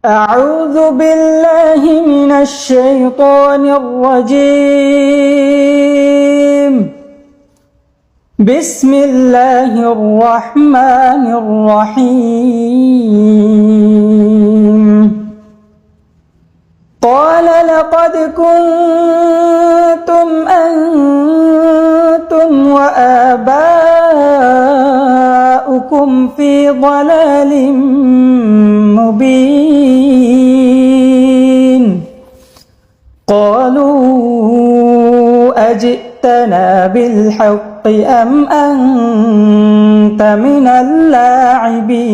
أعوذ بالله من الشيطان الرجيم. بسم الله الرحمن الرحيم. قال لقد كنتم أنتم وآباؤكم في ضلال مبين. قالوا أجئتنا بالحق أم أنت من اللاعبين.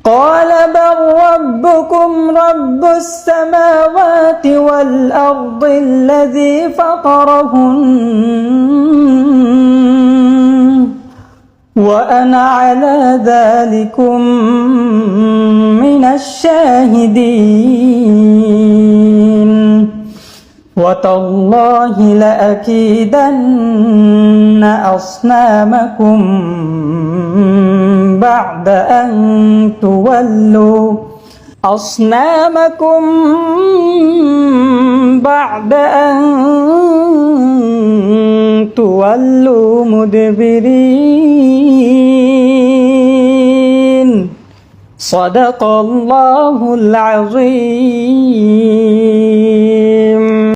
قال بل ربكم رب السماوات والأرض الذي فطرهن وأنا على ذلكم من الشاهدين. وتالله لأكيدن أصنامكم بعد أن تولوا مدبرين. صدق الله العظيم.